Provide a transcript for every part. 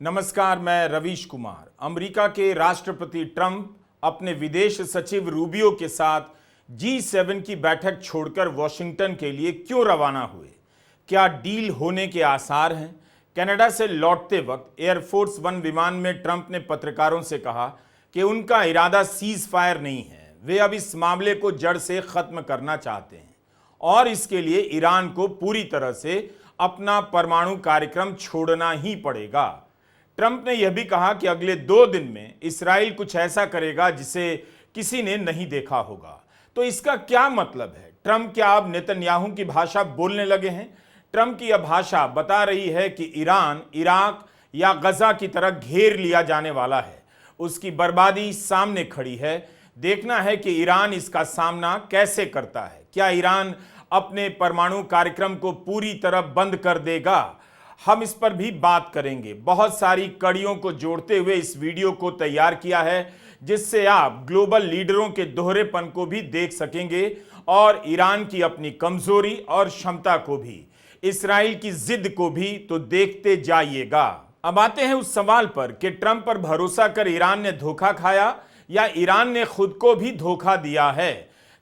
नमस्कार, मैं रवीश कुमार। अमेरिका के राष्ट्रपति ट्रंप अपने विदेश सचिव रूबियो के साथ G7 की बैठक छोड़कर वॉशिंगटन के लिए क्यों रवाना हुए? क्या डील होने के आसार हैं? कनाडा से लौटते वक्त एयरफोर्स वन विमान में ट्रंप ने पत्रकारों से कहा कि उनका इरादा सीज फायर नहीं है, वे अब इस मामले को जड़ से खत्म करना चाहते हैं और इसके लिए ईरान को पूरी तरह से अपना परमाणु कार्यक्रम छोड़ना ही पड़ेगा। ट्रंप ने यह भी कहा कि अगले 2 दिन में इस्राइल कुछ ऐसा करेगा जिसे किसी ने नहीं देखा होगा। तो इसका क्या मतलब है? ट्रंप क्या अब नेतन्याहू की भाषा बोलने लगे हैं? ट्रंप की यह भाषा बता रही है कि ईरान इराक या गजा की तरह घेर लिया जाने वाला है, उसकी बर्बादी सामने खड़ी है। देखना है कि ईरान इसका सामना कैसे करता है। क्या ईरान अपने परमाणु कार्यक्रम को पूरी तरह बंद कर देगा? हम इस पर भी बात करेंगे। बहुत सारी कड़ियों को जोड़ते हुए इस वीडियो को तैयार किया है, जिससे आप ग्लोबल लीडरों के दोहरेपन को भी देख सकेंगे और ईरान की अपनी कमजोरी और क्षमता को भी, इस्राइल की जिद को भी। तो देखते जाइएगा। अब आते हैं उस सवाल पर कि ट्रंप पर भरोसा कर ईरान ने धोखा खाया या ईरान ने खुद को भी धोखा दिया है।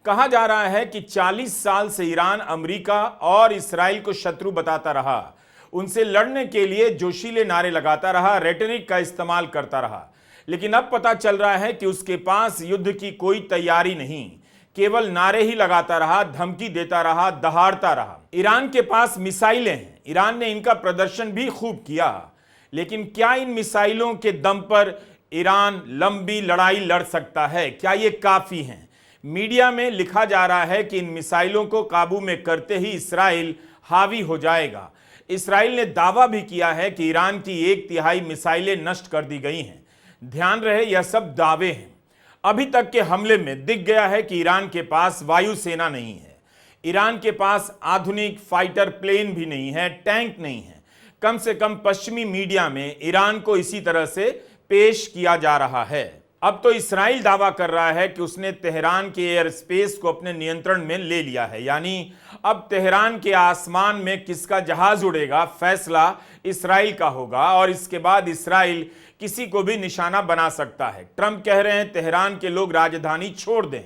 कहा जा रहा है कि 40 साल से ईरान अमेरिका और इस्राइल को शत्रु बताता रहा, उनसे लड़ने के लिए जोशीले नारे लगाता रहा, रेटरिक का इस्तेमाल करता रहा, लेकिन अब पता चल रहा है कि उसके पास युद्ध की कोई तैयारी नहीं, केवल नारे ही लगाता रहा, धमकी देता रहा, दहाड़ता रहा। ईरान के पास मिसाइलें हैं, ईरान ने इनका प्रदर्शन भी खूब किया, लेकिन क्या इन मिसाइलों के दम पर ईरान लंबी लड़ाई लड़ सकता है? क्या ये काफी हैं? मीडिया में लिखा जा रहा है कि इन मिसाइलों को काबू में करते ही इस्राइल हावी हो जाएगा। इस्राइल ने दावा भी किया है कि ईरान की 1/3 मिसाइलें नष्ट कर दी गई हैं। ध्यान रहे, यह सब दावे हैं। अभी तक के हमले में दिख गया है कि ईरान के पास वायुसेना नहीं है, ईरान के पास आधुनिक फाइटर प्लेन भी नहीं है, टैंक नहीं है। कम से कम पश्चिमी मीडिया में ईरान को इसी तरह से पेश किया जा रहा है। अब तो इस्राइल दावा कर रहा है कि उसने तेहरान के एयर स्पेस को अपने नियंत्रण में ले लिया है, यानी अब तेहरान के आसमान में किसका जहाज उड़ेगा, फैसला इस्राइल का होगा और इसके बाद इस्राइल किसी को भी निशाना बना सकता है। ट्रंप कह रहे हैं तेहरान के लोग राजधानी छोड़ दें।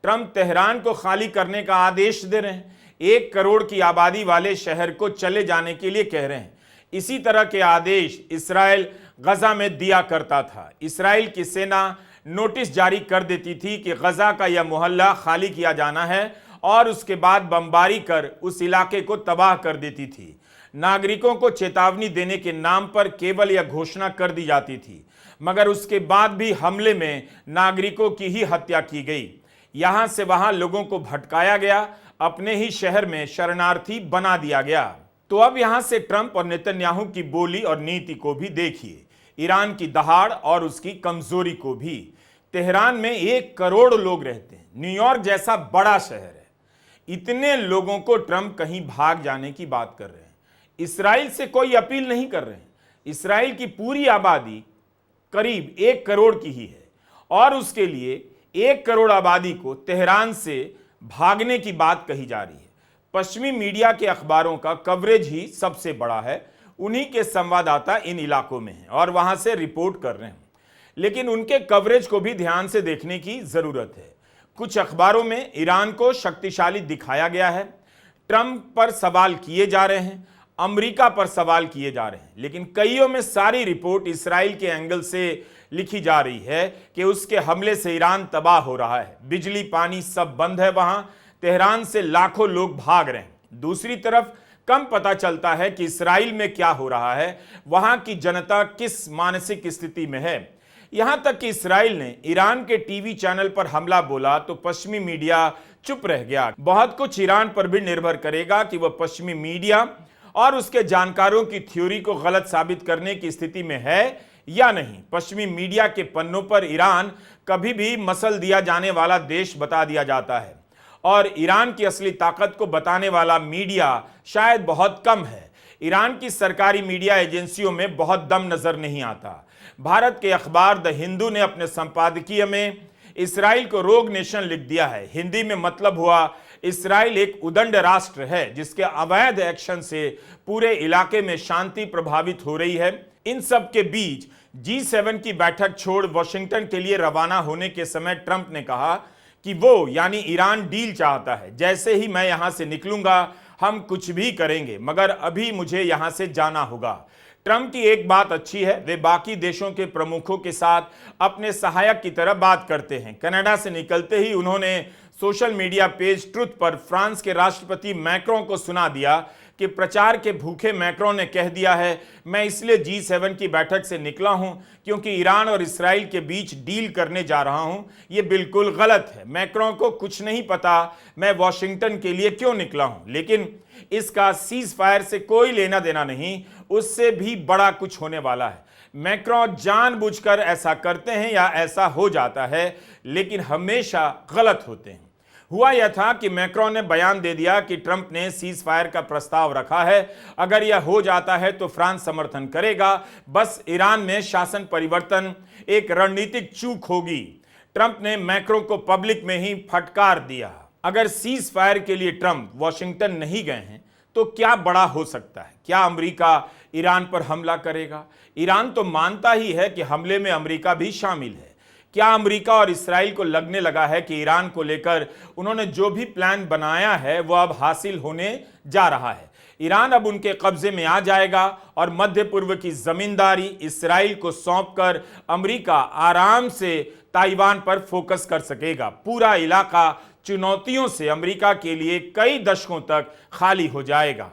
ट्रंप तेहरान को खाली करने का आदेश दे रहे हैं। 1 करोड़ की आबादी वाले शहर को चले जाने के लिए कह रहे हैं। इसी तरह के आदेश इस्राइल गजा में दिया करता था। इस्राइल की सेना नोटिस जारी कर देती थी कि गजा का यह मोहल्ला खाली किया जाना है और उसके बाद बमबारी कर उस इलाके को तबाह कर देती थी। नागरिकों को चेतावनी देने के नाम पर केवल यह घोषणा कर दी जाती थी, मगर उसके बाद भी हमले में नागरिकों की ही हत्या की गई। यहां से वहां लोगों को भटकाया गया, अपने ही शहर में शरणार्थी बना दिया गया। तो अब यहां से ट्रंप और नेतन्याहू की बोली और नीति को भी देखिए, ईरान की दहाड़ और उसकी कमजोरी को भी। तेहरान में 1 करोड़ लोग रहते हैं, न्यूयॉर्क जैसा बड़ा शहर है। इतने लोगों को ट्रंप कहीं भाग जाने की बात कर रहे हैं। इस्राइल से कोई अपील नहीं कर रहे हैं। इस्राइल की पूरी आबादी करीब 1 करोड़ की ही है और उसके लिए 1 करोड़ आबादी को तेहरान से भागने की बात कही जा रही है। पश्चिमी मीडिया के अखबारों का कवरेज ही सबसे बड़ा है, उन्हीं के संवाददाता इन इलाकों में हैं और वहां से रिपोर्ट कर रहे हैं, लेकिन उनके कवरेज को भी ध्यान से देखने की जरूरत है। कुछ अखबारों में ईरान को शक्तिशाली दिखाया गया है, ट्रंप पर सवाल किए जा रहे हैं, अमेरिका पर सवाल किए जा रहे हैं, लेकिन कईयों में सारी रिपोर्ट इस्राइल के एंगल से लिखी जा रही है कि उसके हमले से ईरान तबाह हो रहा है, बिजली पानी सब बंद है, वहां तेहरान से लाखों लोग भाग रहे हैं। दूसरी तरफ कम पता चलता है कि इस्राइल में क्या हो रहा है, वहां की जनता किस मानसिक स्थिति में है। यहां तक कि इस्राइल ने ईरान के टीवी चैनल पर हमला बोला तो पश्चिमी मीडिया चुप रह गया। बहुत कुछ ईरान पर भी निर्भर करेगा कि वह पश्चिमी मीडिया और उसके जानकारों की थ्योरी को गलत साबित करने की स्थिति में है या नहीं। पश्चिमी मीडिया के पन्नों पर ईरान कभी भी मसल दिया जाने वाला देश बता दिया जाता है और ईरान की असली ताकत को बताने वाला मीडिया शायद बहुत कम है। ईरान की सरकारी मीडिया एजेंसियों में बहुत दम नजर नहीं आता। भारत के अखबार द हिंदू ने अपने संपादकीय में इस्राइल को रोग नेशन लिख दिया है। हिंदी में मतलब हुआ इस्राइल एक उदंड राष्ट्र है जिसके अवैध एक्शन से पूरे इलाके में शांति प्रभावित हो रही है। इन सब के बीच G7 की बैठक छोड़ वॉशिंगटन के लिए रवाना होने के समय ट्रंप ने कहा कि वो यानी ईरान डील चाहता है। जैसे ही मैं यहां से निकलूंगा हम कुछ भी करेंगे, मगर अभी मुझे यहां से जाना होगा। ट्रंप की एक बात अच्छी है, वे बाकी देशों के प्रमुखों के साथ अपने सहायक की तरह बात करते हैं। कनाडा से निकलते ही उन्होंने सोशल मीडिया पेज ट्रुथ पर फ्रांस के राष्ट्रपति मैक्रों को सुना दिया कि प्रचार के भूखे मैक्रों ने कह दिया है, मैं इसलिए G7 की बैठक से निकला हूं क्योंकि ईरान और इसराइल के बीच डील करने जा रहा हूं। यह बिल्कुल गलत है। मैक्रों को कुछ नहीं पता मैं वॉशिंगटन के लिए क्यों निकला हूं, लेकिन इसका सीज फायर से कोई लेना देना नहीं, उससे भी बड़ा कुछ होने वाला है। मैक्रों जानबूझकर ऐसा करते हैं या ऐसा हो जाता है, लेकिन हमेशा गलत होते हैं। हुआ यह था कि मैक्रों ने बयान दे दिया कि ट्रंप ने सीज फायर का प्रस्ताव रखा है, अगर यह हो जाता है तो फ्रांस समर्थन करेगा। बस ईरान में शासन परिवर्तन एक रणनीतिक चूक होगी। ट्रंप ने मैक्रों को पब्लिक में ही फटकार दिया। अगर सीज फायर के लिए ट्रंप वॉशिंगटन नहीं गए हैं तो क्या बड़ा हो सकता है? क्या अमेरिका ईरान पर हमला करेगा? ईरान तो मानता ही है कि हमले में अमेरिका भी शामिल है। क्या अमेरिका और इसराइल को लगने लगा है कि ईरान को लेकर उन्होंने जो भी प्लान बनाया है वो अब हासिल होने जा रहा है? ईरान अब उनके कब्जे में आ जाएगा और मध्य पूर्व की जमींदारी इसराइल को सौंपकर अमेरिका आराम से ताइवान पर फोकस कर सकेगा। पूरा इलाका चुनौतियों से अमेरिका के लिए कई दशकों तक खाली हो जाएगा।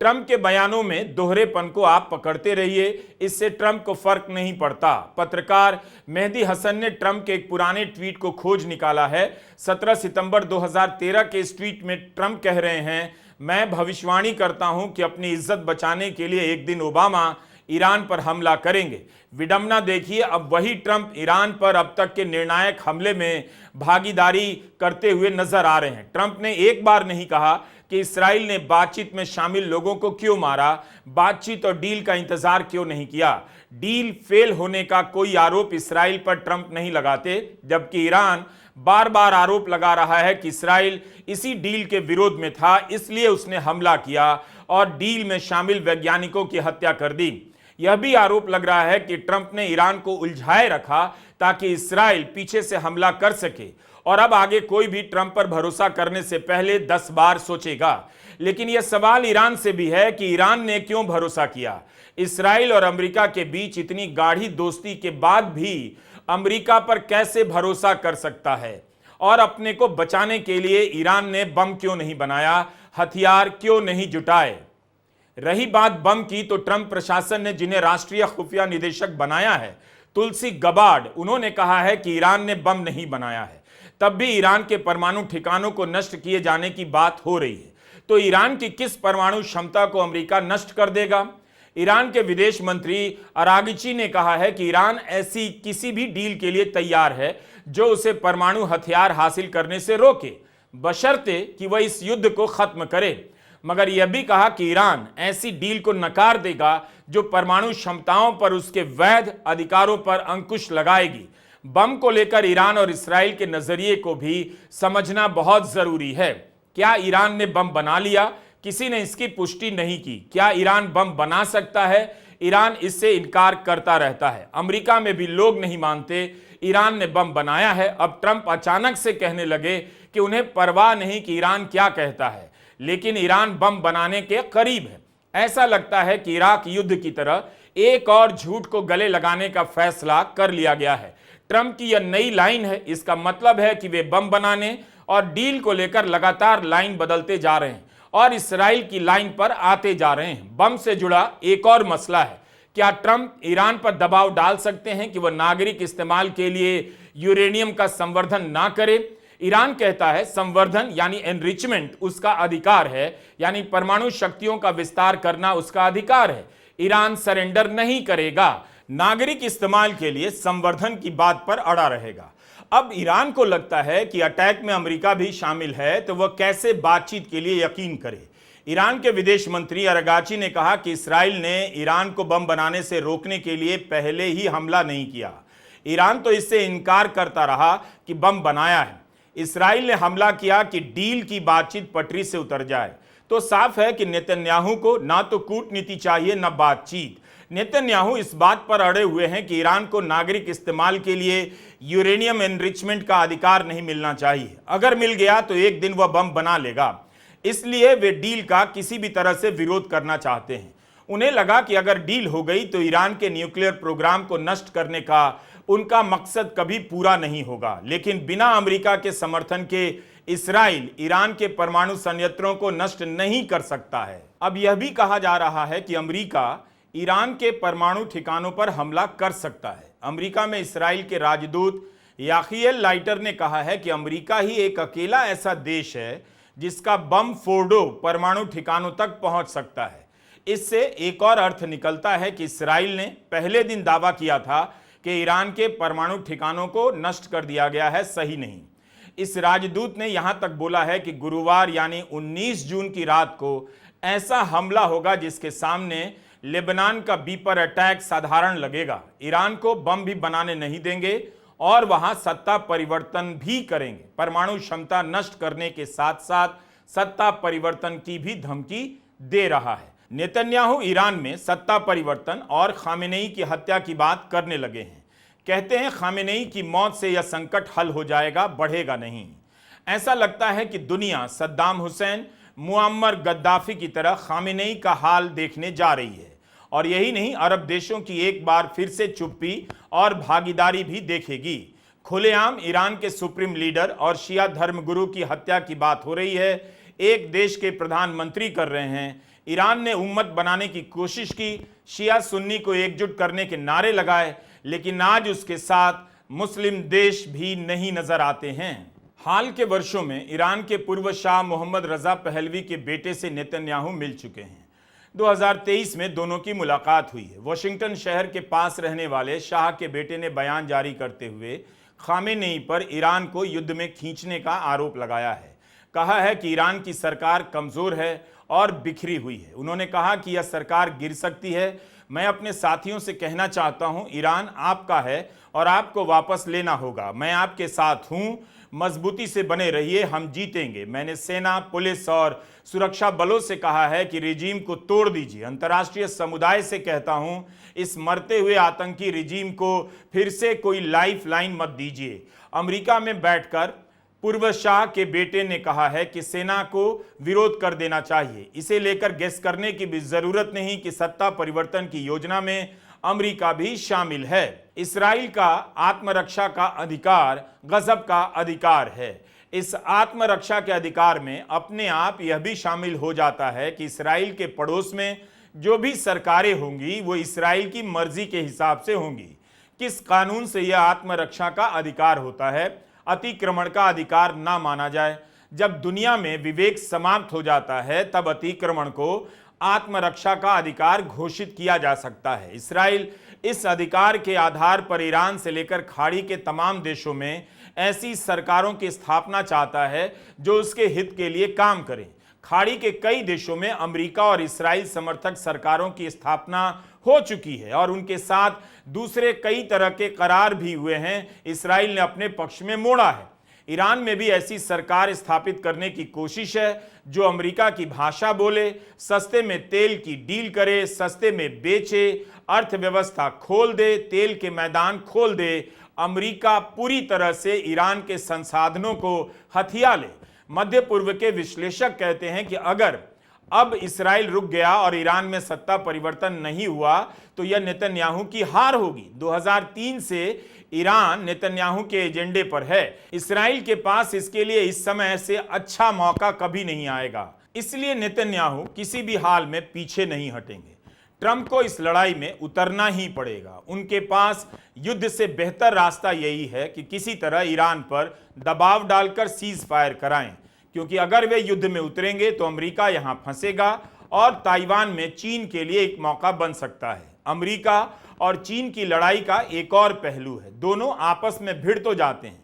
ट्रंप के बयानों में दोहरेपन को आप पकड़ते रहिए, इससे ट्रंप को फर्क नहीं पड़ता। पत्रकार मेहदी हसन ने ट्रंप के एक पुराने ट्वीट को खोज निकाला है। 17 सितंबर 2013 के इस ट्वीट में ट्रंप कह रहे हैं, मैं भविष्यवाणी करता हूं कि अपनी इज्जत बचाने के लिए एक दिन ओबामा ईरान पर हमला करेंगे। विडंबना देखिए, अब वही ट्रंप ईरान पर अब तक के निर्णायक हमले में भागीदारी करते हुए नजर आ रहे हैं। ट्रंप ने एक बार नहीं कहा कि इसराइल ने बातचीत में शामिल लोगों को क्यों मारा, बातचीत और डील का इंतजार क्यों नहीं किया। डील फेल होने का कोई आरोप इसराइल पर ट्रंप नहीं लगाते, जबकि ईरान बार बार आरोप लगा रहा है कि इसराइल इसी डील के विरोध में था, इसलिए उसने हमला किया और डील में शामिल वैज्ञानिकों की हत्या कर दी। यह भी आरोप लग रहा है कि ट्रंप ने ईरान को उलझाए रखा ताकि इसराइल पीछे से हमला कर सके और अब आगे कोई भी ट्रंप पर भरोसा करने से पहले 10 बार सोचेगा। लेकिन यह सवाल ईरान से भी है कि ईरान ने क्यों भरोसा किया। इसराइल और अमेरिका के बीच इतनी गाढ़ी दोस्ती के बाद भी अमेरिका पर कैसे भरोसा कर सकता है? और अपने को बचाने के लिए ईरान ने बम क्यों नहीं बनाया, हथियार क्यों नहीं जुटाए? रही बात बम की, तो ट्रंप प्रशासन ने जिन्हें राष्ट्रीय खुफिया निदेशक बनाया है, तुलसी गबार्ड, उन्होंने कहा है कि ईरान ने बम नहीं बनाया है। तब भी ईरान के परमाणु ठिकानों को नष्ट किए जाने की बात हो रही है। तो ईरान की किस परमाणु क्षमता को अमेरिका नष्ट कर देगा? ईरान के विदेश मंत्री अरागिची ने कहा है कि ईरान ऐसी किसी भी डील के लिए तैयार है जो उसे परमाणु हथियार हासिल करने से रोके, बशर्ते कि वह इस युद्ध को खत्म करे। मगर यह भी कहा कि ईरान ऐसी डील को नकार देगा जो परमाणु क्षमताओं पर उसके वैध अधिकारों पर अंकुश लगाएगी। बम को लेकर ईरान और इसराइल के नजरिए को भी समझना बहुत जरूरी है। क्या ईरान ने बम बना लिया? किसी ने इसकी पुष्टि नहीं की। क्या ईरान बम बना सकता है? ईरान इससे इनकार करता रहता है। अमेरिका में भी लोग नहीं मानते ईरान ने बम बनाया है। अब ट्रंप अचानक से कहने लगे कि उन्हें परवाह नहीं कि ईरान क्या कहता है, लेकिन ईरान बम बनाने के करीब है। ऐसा लगता है कि इराक युद्ध की तरह एक और झूठ को गले लगाने का फैसला कर लिया गया है। ट्रंप की यह नई लाइन है। इसका मतलब है कि वे बम बनाने और डील को लेकर लगातार लाइन बदलते जा रहे हैं और इसराइल की लाइन पर आते जा रहे हैं। बम से जुड़ा एक और मसला है, क्या ट्रंप ईरान पर दबाव डाल सकते हैं कि वह नागरिक इस्तेमाल के लिए यूरेनियम का संवर्धन ना करे? ईरान कहता है संवर्धन यानी एनरिचमेंट उसका अधिकार है, यानी परमाणु शक्तियों का विस्तार करना उसका अधिकार है। ईरान सरेंडर नहीं करेगा, नागरिक इस्तेमाल के लिए संवर्धन की बात पर अड़ा रहेगा। अब ईरान को लगता है कि अटैक में अमेरिका भी शामिल है, तो वह कैसे बातचीत के लिए यकीन करे। ईरान के विदेश मंत्री अरागाची ने कहा कि इसराइल ने ईरान को बम बनाने से रोकने के लिए पहले ही हमला नहीं किया। ईरान तो इससे इनकार करता रहा कि बम बनाया है। इसराइल ने हमला किया कि डील की बातचीत पटरी से उतर जाए। तो साफ है कि नेतन्याहू को ना तो कूटनीति चाहिए, ना बातचीत। नेतन्याहू इस बात पर अड़े हुए हैं कि ईरान को नागरिक इस्तेमाल के लिए यूरेनियम एनरिचमेंट का अधिकार नहीं मिलना चाहिए। अगर मिल गया तो एक दिन वह बम बना लेगा। इसलिए वे डील का किसी भी तरह से विरोध करना चाहते हैं। उन्हें लगा कि अगर डील हो गई तो ईरान के न्यूक्लियर प्रोग्राम को नष्ट करने का उनका मकसद कभी पूरा नहीं होगा। लेकिन बिना अमेरिका के समर्थन के इस्राइल ईरान के परमाणु संयंत्रों को नष्ट नहीं कर सकता है। अब यह भी कहा जा रहा है कि अमेरिका ईरान के परमाणु ठिकानों पर हमला कर सकता है। अमेरिका में इस्राइल के राजदूत याखिएल लाइटर ने कहा है कि अमेरिका ही एक अकेला ऐसा देश है जिसका बम फोर्डो परमाणु ठिकानों तक पहुंच सकता है। इससे एक और अर्थ निकलता है कि इस्राइल ने पहले दिन दावा किया था कि ईरान के परमाणु ठिकानों को नष्ट कर दिया गया है, सही नहीं। इस राजदूत ने यहां तक बोला है कि गुरुवार यानी 19 जून की रात को ऐसा हमला होगा जिसके सामने लेबनान का बीपर अटैक साधारण लगेगा। ईरान को बम भी बनाने नहीं देंगे और वहां सत्ता परिवर्तन भी करेंगे। परमाणु क्षमता नष्ट करने के साथ साथ सत्ता परिवर्तन की भी धमकी दे रहा है। नेतन्याहू ईरान में सत्ता परिवर्तन और खामेनेई की हत्या की बात करने लगे हैं। कहते हैं खामेनेई की मौत से यह संकट हल हो जाएगा, बढ़ेगा नहीं। ऐसा लगता है कि दुनिया सद्दाम हुसैन, मुअम्मर गद्दाफी की तरह खामेनेई का हाल देखने जा रही है। और यही नहीं, अरब देशों की एक बार फिर से चुप्पी और भागीदारी भी देखेगी। खुलेआम ईरान के सुप्रीम लीडर और शिया धर्मगुरु की हत्या की बात हो रही है। एक देश के प्रधानमंत्री कर रहे हैं। ईरान ने उम्मत बनाने की कोशिश की, शिया सुन्नी को एकजुट करने के नारे लगाए, लेकिन आज उसके साथ मुस्लिम देश भी नहीं नजर आते हैं। हाल के वर्षों में ईरान के पूर्व शाह मोहम्मद रजा पहलवी के बेटे से नेतन्याहू मिल चुके हैं। 2023 में दोनों की मुलाकात हुई है। वॉशिंगटन शहर के पास रहने वाले शाह के बेटे ने बयान जारी करते हुए खामेनेई पर ईरान को युद्ध में खींचने का आरोप लगाया है। कहा है कि ईरान की सरकार कमजोर है और बिखरी हुई है। उन्होंने कहा कि यह सरकार गिर सकती है। मैं अपने साथियों से कहना चाहता हूं, ईरान आपका है और आपको वापस लेना होगा। मैं आपके साथ हूं, मजबूती से बने रहिए, हम जीतेंगे। मैंने सेना, पुलिस और सुरक्षा बलों से कहा है कि रिजीम को तोड़ दीजिए। अंतर्राष्ट्रीय समुदाय से कहता हूं, इस मरते हुए आतंकी रिजीम को फिर से कोई लाइफ लाइन मत दीजिए। अमेरिका में बैठकर पूर्व शाह के बेटे ने कहा है कि सेना को विरोध कर देना चाहिए। इसे लेकर गेस करने की भी जरूरत नहीं कि सत्ता परिवर्तन की योजना में अमेरिका भी शामिल है। इस्राइल का आत्मरक्षा का अधिकार गजब का अधिकार है। इस आत्मरक्षा के अधिकार में अपने आप यह भी शामिल हो जाता है कि इस्राइल के पड़ोस में जो भी सरकारें होंगी वो इस्राइल की मर्जी के हिसाब से होंगी। किस कानून से यह आत्मरक्षा का अधिकार होता है? अतिक्रमण का अधिकार ना माना जाए। जब दुनिया में विवेक समाप्त हो जाता है तब अतिक्रमण को आत्मरक्षा का अधिकार घोषित किया जा सकता है। इस्राइल इस अधिकार के आधार पर ईरान से लेकर खाड़ी के तमाम देशों में ऐसी सरकारों की स्थापना चाहता है जो उसके हित के लिए काम करें। खाड़ी के कई देशों में अमेरिका और इस्राइल समर्थक सरकारों की स्थापना हो चुकी है और उनके साथ दूसरे कई तरह के करार भी हुए हैं। इस्राइल ने अपने पक्ष में मोड़ा है। ईरान में भी ऐसी सरकार स्थापित करने की कोशिश है जो अमेरिका की भाषा बोले, सस्ते में तेल की डील करे, सस्ते में बेचे, अर्थव्यवस्था खोल दे, तेल के मैदान खोल दे। अमेरिका पूरी तरह से ईरान के संसाधनों को हथिया ले। मध्य पूर्व के विश्लेषक कहते हैं कि अगर अब इस्राइल रुक गया और ईरान में सत्ता परिवर्तन नहीं हुआ तो यह नेतन्याहू की हार होगी। 2003 से ईरान नेतन्याहू के एजेंडे पर है। इस्राइल के पास इसके लिए इस समय से अच्छा मौका कभी नहीं आएगा। इसलिए नेतन्याहू किसी भी हाल में पीछे नहीं हटेंगे। ट्रंप को इस लड़ाई में उतरना ही पड़ेगा। उनके पास युद्ध से बेहतर रास्ता यही है कि किसी तरह ईरान पर दबाव डालकर सीज फायर कराएं, क्योंकि अगर वे युद्ध में उतरेंगे तो अमेरिका यहां फंसेगा और ताइवान में चीन के लिए एक मौका बन सकता है। अमेरिका और चीन की लड़ाई का एक और पहलू है। दोनों आपस में भिड़ तो जाते हैं,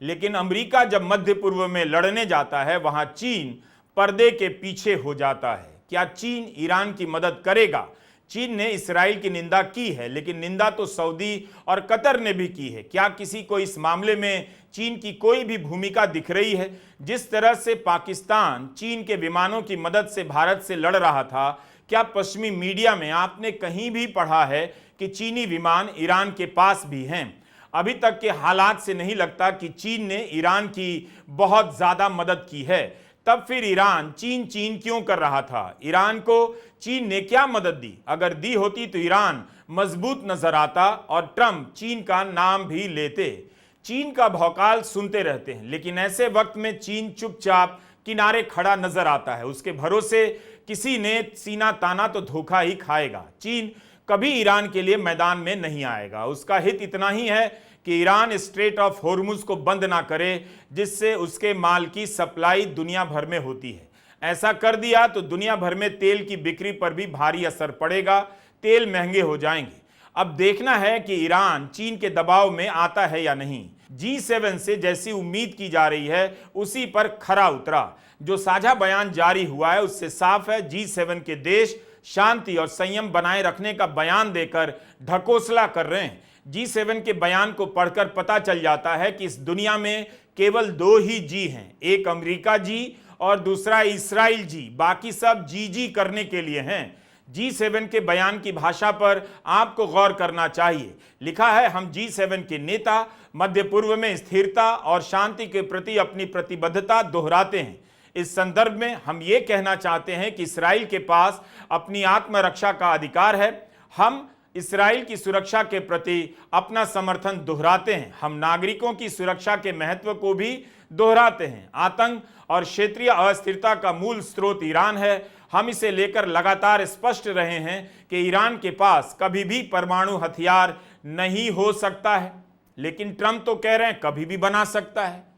लेकिन अमेरिका जब मध्य पूर्व में लड़ने जाता है वहां चीन पर्दे के पीछे हो जाता है। क्या चीन ईरान की मदद करेगा? चीन ने इस्राइल की निंदा की है, लेकिन निंदा तो सऊदी और कतर ने भी की है। क्या किसी को इस मामले में चीन की कोई भी भूमिका दिख रही है? जिस तरह से पाकिस्तान चीन के विमानों की मदद से भारत से लड़ रहा था, क्या पश्चिमी मीडिया में आपने कहीं भी पढ़ा है कि चीनी विमान ईरान के पास भी हैं? अभी तक के हालात से नहीं लगता कि चीन ने ईरान की बहुत ज्यादा मदद की है। तब फिर ईरान चीन चीन क्यों कर रहा था? ईरान को चीन ने क्या मदद दी? अगर दी होती तो ईरान मजबूत नजर आता और ट्रंप चीन का नाम भी लेते। चीन का भौकाल सुनते रहते हैं, लेकिन ऐसे वक्त में चीन चुपचाप किनारे खड़ा नजर आता है। उसके भरोसे किसी ने सीना ताना तो धोखा ही खाएगा। चीन कभी ईरान के लिए मैदान में नहीं आएगा। उसका हित इतना ही है कि ईरान स्ट्रेट ऑफ होर्मुज को बंद ना करे, जिससे उसके माल की सप्लाई दुनिया भर में होती है। ऐसा कर दिया तो दुनिया भर में तेल की बिक्री पर भी भारी असर पड़ेगा, तेल महंगे हो जाएंगे। अब देखना है कि ईरान चीन के दबाव में आता है या नहीं। G7 से जैसी उम्मीद की जा रही है उसी पर खरा उतरा। जो साझा बयान जारी हुआ है उससे साफ है G7 के देश शांति और संयम बनाए रखने का बयान देकर ढकोसला कर रहे हैं। G7 के बयान को पढ़कर पता चल जाता है कि इस दुनिया में केवल दो ही जी हैं, एक अमेरिका जी और दूसरा इस्राइल जी। बाकी सब जी करने के लिए हैं। G7 के बयान की भाषा पर आपको गौर करना चाहिए। लिखा है, हम G7 के नेता मध्य पूर्व में स्थिरता और शांति के प्रति अपनी प्रतिबद्धता दोहराते हैं। इस संदर्भ में हम ये कहना चाहते हैं कि इस्राइल के पास अपनी आत्मरक्षा का अधिकार है। हम इस्राइल की सुरक्षा के प्रति अपना समर्थन दोहराते हैं। हम नागरिकों की सुरक्षा के महत्व को भी दोहराते हैं। आतंक और क्षेत्रीय अस्थिरता का मूल स्रोत ईरान है। हम इसे लेकर लगातार स्पष्ट रहे हैं कि ईरान के पास कभी भी परमाणु हथियार नहीं हो सकता है, लेकिन ट्रंप तो कह रहे हैं कभी भी बना सकता है।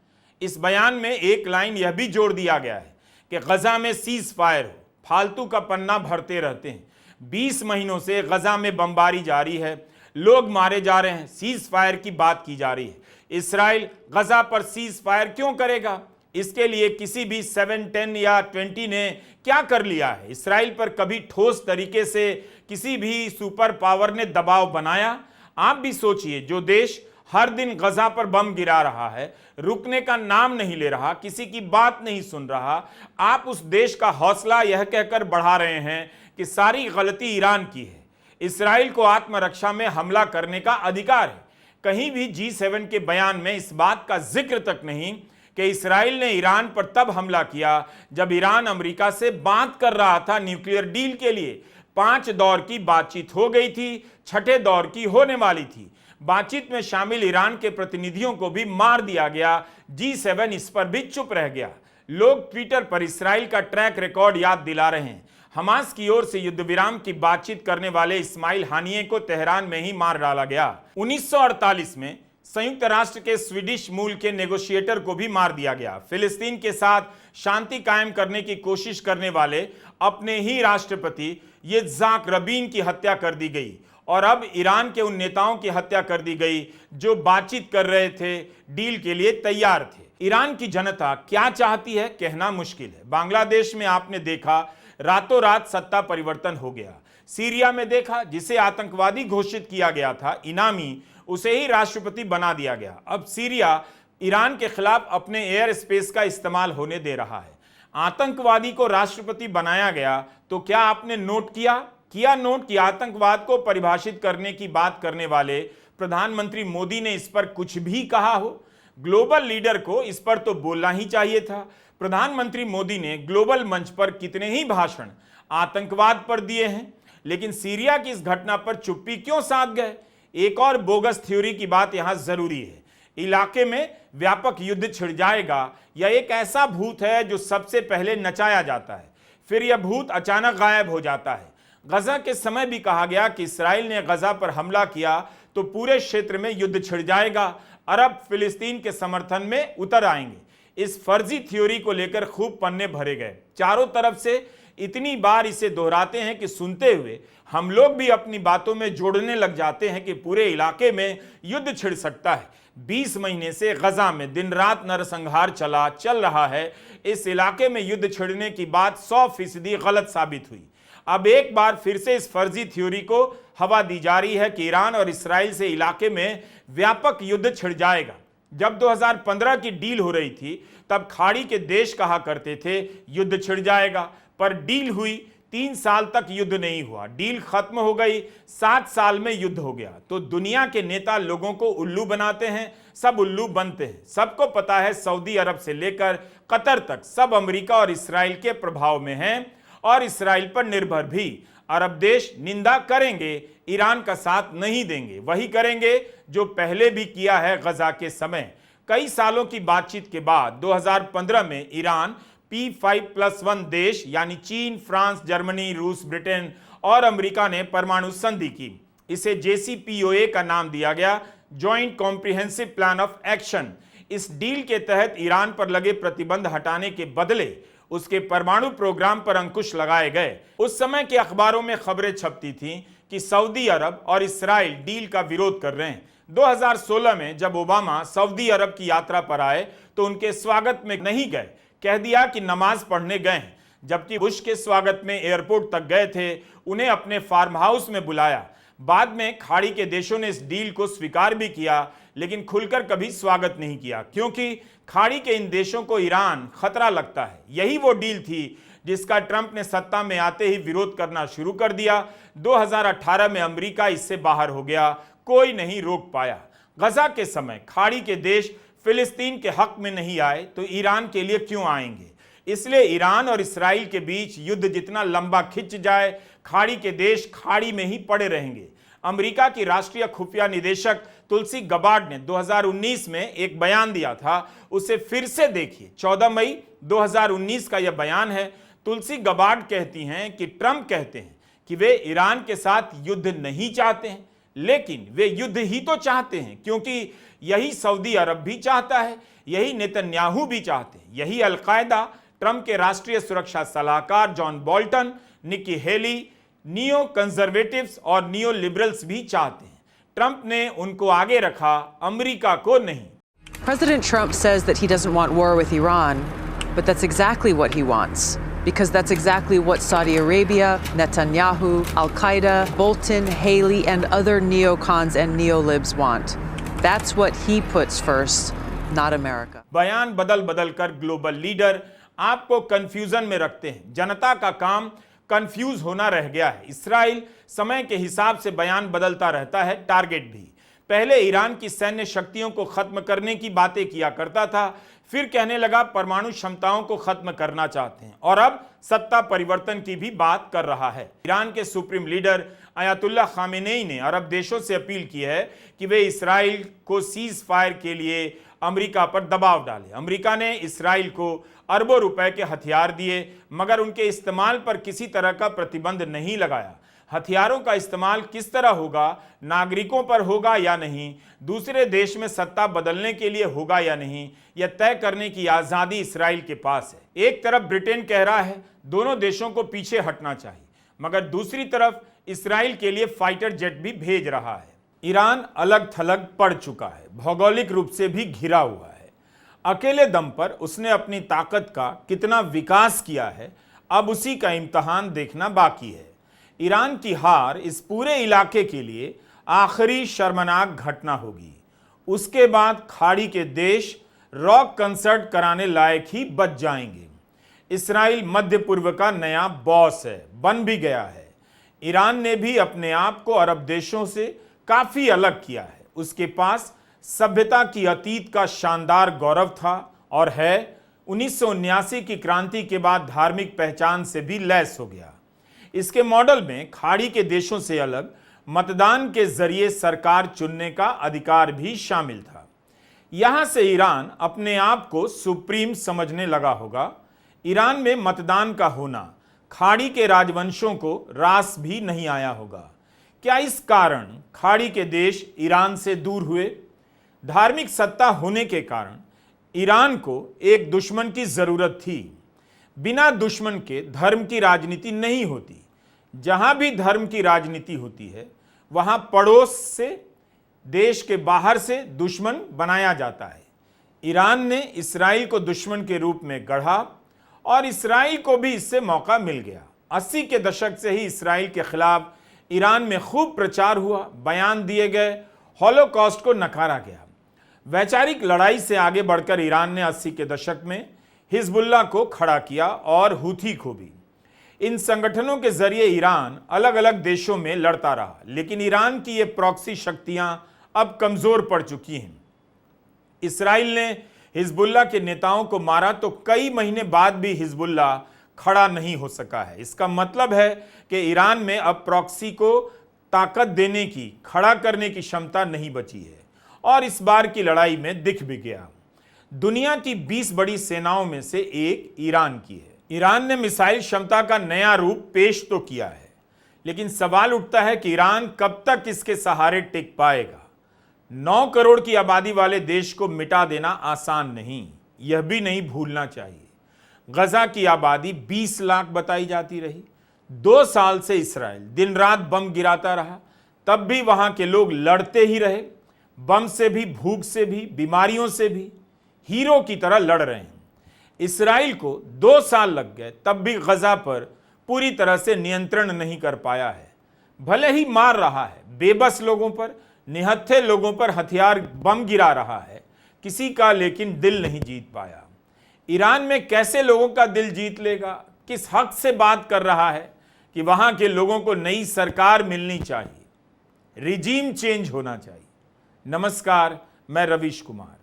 इस बयान में एक लाइन यह भी जोड़ दिया गया है कि गजा में सीज फायर हो। फालतू का पन्ना भरते रहते हैं। 20 महीनों से गजा में बमबारी जारी है, लोग मारे जा रहे हैं, सीज फायर की बात की जा रही है। इस्राइल गजा पर सीज फायर क्यों करेगा? इसके लिए किसी भी 7, 10 या 20 ने क्या कर लिया है? इस्राइल पर कभी ठोस तरीके से किसी भी सुपर पावर ने दबाव बनाया? आप भी सोचिए, जो देश हर दिन गजा पर बम गिरा रहा है, रुकने का नाम नहीं ले रहा, किसी की बात नहीं सुन रहा, आप उस देश का हौसला यह कहकर बढ़ा रहे हैं कि सारी गलती ईरान की है। इस्राइल को आत्मरक्षा में हमला करने का अधिकार है। कहीं भी G7 के बयान में इस बात का जिक्र तक नहीं कि इस्राइल ने ईरान पर तब हमला किया जब ईरान अमेरिका से बात कर रहा था न्यूक्लियर डील के लिए। 5 दौर की बातचीत हो गई थी, 6ठे दौर की होने वाली थी। बातचीत में शामिल ईरान के प्रतिनिधियों को भी मार दिया गया। G7 इस पर भी चुप रह गया। लोग ट्विटर पर इस्राइल का ट्रैक रिकॉर्ड याद दिला रहे हैं। हमास की ओर से युद्ध विराम की बातचीत करने वाले इस्माइल हानिये को तेहरान में ही मार डाला गया। 1948 में संयुक्त राष्ट्र के स्वीडिश मूल के नेगोशिएटर को भी मार दिया गया। फिलिस्तीन के साथ शांति कायम करने की कोशिश करने वाले अपने ही राष्ट्रपति यित्ज़ाक रबीन की हत्या कर दी गई और अब ईरान के उन नेताओं की हत्या कर दी गई जो बातचीत कर रहे थे, डील के लिए तैयार थे। ईरान की जनता क्या चाहती है कहना मुश्किल है। बांग्लादेश में आपने देखा रातों रात सत्ता परिवर्तन हो गया। सीरिया में देखा, जिसे आतंकवादी घोषित किया गया था इनामी, उसे ही राष्ट्रपति बना दिया गया। अब सीरिया ईरान के खिलाफ अपने एयर स्पेस का इस्तेमाल होने दे रहा है। आतंकवादी को राष्ट्रपति बनाया गया तो क्या आपने नोट किया नोट कि आतंकवाद को परिभाषित करने की बात करने वाले प्रधानमंत्री मोदी ने इस पर कुछ भी कहा हो? ग्लोबल लीडर को इस पर तो बोलना ही चाहिए था। प्रधानमंत्री मोदी ने ग्लोबल मंच पर कितने ही भाषण आतंकवाद पर दिए हैं, लेकिन सीरिया की इस घटना पर चुप्पी क्यों साध गए? एक और बोगस थ्योरी की बात यहां जरूरी है। इलाके में व्यापक युद्ध छिड़ जाएगा या एक ऐसा भूत है जो सबसे पहले नचाया जाता है, फिर यह भूत अचानक गायब हो जाता है। गजा के समय भी कहा गया कि इस्राइल ने गजा पर हमला किया तो पूरे क्षेत्र में युद्ध छिड़ जाएगा। अरब फिलिस्तीन के समर्थन में उतर आएंगे। इस फर्जी थ्योरी को लेकर खूब पन्ने भरे गए। चारों तरफ से इतनी बार इसे दोहराते हैं कि सुनते हुए हम लोग भी अपनी बातों में जोड़ने लग जाते हैं कि पूरे इलाके में युद्ध छिड़ सकता है। 20 महीने से गजा में दिन रात नरसंहार चल रहा है। इस इलाके में युद्ध छिड़ने की बात 100% गलत साबित हुई। अब एक बार फिर से इस फर्जी थ्योरी को हवा दी जा रही है कि ईरान और इस्राइल से इलाके में व्यापक युद्ध छिड़ जाएगा। जब 2015 की डील हो रही थी तब खाड़ी के देश कहा करते थे युद्ध छिड़ जाएगा, पर डील हुई 3 साल तक युद्ध नहीं हुआ, डील खत्म हो गई, 7 साल में युद्ध हो गया। तो दुनिया के नेता लोगों को उल्लू बनाते हैं, सब उल्लू बनते हैं। सबको पता है सऊदी अरब से लेकर कतर तक सब अमेरिका और इस्राइल के प्रभाव में हैं और इस्राइल पर निर्भर भी। अरब देश निंदा करेंगे, ईरान का साथ नहीं देंगे, वही करेंगे जो पहले भी किया है गजा के समय। कई सालों की बातचीत के बाद 2015 में ईरान P5+1 देश यानी चीन, फ्रांस, जर्मनी, रूस, ब्रिटेन और अमेरिका ने परमाणु संधि की। इसे JCPOA का नाम दिया गया, joint comprehensive plan of action. इस डील के तहत ईरान पर लगे प्रतिबंध हटाने के बदले उसके परमाणु प्रोग्राम पर अंकुश लगाए गए। उस समय के अखबारों में खबरें छपती थीं कि सऊदी अरब और इस्राइल डील का विरोध कर रहे हैं। 2016 में जब ओबामा सऊदी अरब की यात्रा पर आए तो उनके स्वागत में नहीं गए, कह दिया कि नमाज पढ़ने गए हैं। जबकि बुश के स्वागत में एयरपोर्ट तक गए थे, उन्हें अपने फार्म हाउस में बुलाया। बाद में खाड़ी के देशों ने इस डील को स्वीकार भी किया, लेकिन खुलकर कभी स्वागत नहीं किया, क्योंकि खाड़ी के इन देशों को ईरान खतरा लगता है। यही वो डील थी जिसका ट्रंप ने सत्ता में आते ही विरोध करना शुरू कर दिया। 2018 में अमेरिका इससे बाहर हो गया, कोई नहीं रोक पाया। गजा के समय खाड़ी के देश फिलिस्तीन के हक में नहीं आए तो ईरान के लिए क्यों आएंगे? इसलिए ईरान और इस्राइल के बीच युद्ध जितना लंबा खिंच जाए, खाड़ी के देश खाड़ी में ही पड़े रहेंगे। अमेरिका की राष्ट्रीय खुफिया निदेशक तुलसी गबार्ड ने 2019 में एक बयान दिया था, उसे फिर से देखिए। 14 मई 2019 का यह बयान है। तुलसी गबार्ड कहती हैं कि ट्रंप कहते हैं कि वे ईरान के साथ युद्ध नहीं चाहते हैं, लेकिन वे युद्ध ही तो चाहते हैं, क्योंकि यही सऊदी अरब भी चाहता है, यही नेतन्याहू भी चाहते हैं, यही अलकायदा, ट्रंप के राष्ट्रीय सुरक्षा सलाहकार John Bolton, Nikki Haley, neo conservatives और नियो लिबरल्स भी चाहते हैं। ट्रंप ने उनको आगे रखा, अमेरिका को नहीं। President Trump says that he doesn't want war with Iran, but that's exactly what he wants. Because that's exactly what Saudi Arabia, Netanyahu, Al-Qaeda, Bolton, Haley, and other neocons and neolibs want. That's what he puts first, not America. बयान बदल बदल कर global leader आपको confusion में रखते हैं। जनता का काम कंफ्यूज होना रह गया है। इस्राइल समय के हिसाब से बयान बदलता रहता है, टारगेट भी। पहले ईरान की सैन्य शक्तियों को खत्म करने की बातें किया करता था, फिर कहने लगा परमाणु क्षमताओं को खत्म करना चाहते हैं, और अब सत्ता परिवर्तन की भी बात कर रहा है। ईरान के सुप्रीम लीडर अयातुल्लाह खामेनेई ने अरब देशों से अपील की है कि वे इस्राइल को सीज फायर के लिए अमेरिका पर दबाव डालें। अमेरिका ने इस्राइल को अरबों रुपए के हथियार दिए, मगर उनके इस्तेमाल पर किसी तरह का प्रतिबंध नहीं लगाया। हथियारों का इस्तेमाल किस तरह होगा, नागरिकों पर होगा या नहीं, दूसरे देश में सत्ता बदलने के लिए होगा या नहीं, यह तय करने की आज़ादी इस्राइल के पास है। एक तरफ ब्रिटेन कह रहा है दोनों देशों को पीछे हटना चाहिए, मगर दूसरी तरफ इस्राइल के लिए फाइटर जेट भी भेज रहा है। ईरान अलग थलग पड़ चुका है, भौगोलिक रूप से भी घिरा हुआ है। अकेले दम पर उसने अपनी ताकत का कितना विकास किया है, अब उसी का इम्तहान देखना बाकी है। ईरान की हार इस पूरे इलाके के लिए आखिरी शर्मनाक घटना होगी। उसके बाद खाड़ी के देश रॉक कंसर्ट कराने लायक ही बच जाएंगे। इस्राइल मध्य पूर्व का नया बॉस है, बन भी गया है। ईरान ने भी अपने आप को अरब देशों से काफी अलग किया है। उसके पास सभ्यता की अतीत का शानदार गौरव था और है। 1979 की क्रांति के बाद धार्मिक पहचान से भी लैस हो गया। इसके मॉडल में खाड़ी के देशों से अलग मतदान के जरिए सरकार चुनने का अधिकार भी शामिल था। यहां से ईरान अपने आप को सुप्रीम समझने लगा होगा। ईरान में मतदान का होना खाड़ी के राजवंशों को रास भी नहीं आया होगा। क्या इस कारण खाड़ी के देश ईरान से दूर हुए? धार्मिक सत्ता होने के कारण ईरान को एक दुश्मन की जरूरत थी। बिना दुश्मन के धर्म की राजनीति नहीं होती। जहां भी धर्म की राजनीति होती है वहां पड़ोस से, देश के बाहर से दुश्मन बनाया जाता है। ईरान ने इस्राइल को दुश्मन के रूप में गढ़ा और इस्राइल को भी इससे मौका मिल गया। 80 के दशक से ही इस्राइल के खिलाफ ईरान में खूब प्रचार हुआ, बयान दिए गए, हॉलोकॉस्ट को नकारा गया। वैचारिक लड़ाई से आगे बढ़कर ईरान ने 80 के दशक में हिजबुल्लाह को खड़ा किया और हूथी को भी। इन संगठनों के जरिए ईरान अलग अलग देशों में लड़ता रहा, लेकिन ईरान की ये प्रॉक्सी शक्तियां अब कमजोर पड़ चुकी हैं। इसराइल ने हिजबुल्लाह के नेताओं को मारा तो कई महीने बाद भी हिजबुल्लाह खड़ा नहीं हो सका है। इसका मतलब है कि ईरान में अब प्रॉक्सी को ताकत देने की, खड़ा करने की क्षमता नहीं बची है और इस बार की लड़ाई में दिख भी गया। दुनिया की 20 बड़ी सेनाओं में से एक ईरान की है। ईरान ने मिसाइल क्षमता का नया रूप पेश तो किया है, लेकिन सवाल उठता है कि ईरान कब तक इसके सहारे टिक पाएगा। 9 करोड़ की आबादी वाले देश को मिटा देना आसान नहीं, यह भी नहीं भूलना चाहिए। गजा की आबादी 20 लाख बताई जाती रही। 2 साल से इसराइल दिन रात बम गिराता रहा, तब भी वहां के लोग लड़ते ही रहे। बम से भी, भूख से भी, बीमारियों से भी हीरो की तरह लड़ रहे हैं। इसराइल को 2 साल लग गए, तब भी गजा पर पूरी तरह से नियंत्रण नहीं कर पाया है। भले ही मार रहा है, बेबस लोगों पर, निहत्थे लोगों पर हथियार बम गिरा रहा है, किसी का लेकिन दिल नहीं जीत पाया। ईरान में कैसे लोगों का दिल जीत लेगा? किस हक से बात कर रहा है कि वहां के लोगों को नई सरकार मिलनी चाहिए, रिजीम चेंज होना चाहिए। नमस्कार, मैं रवीश कुमार।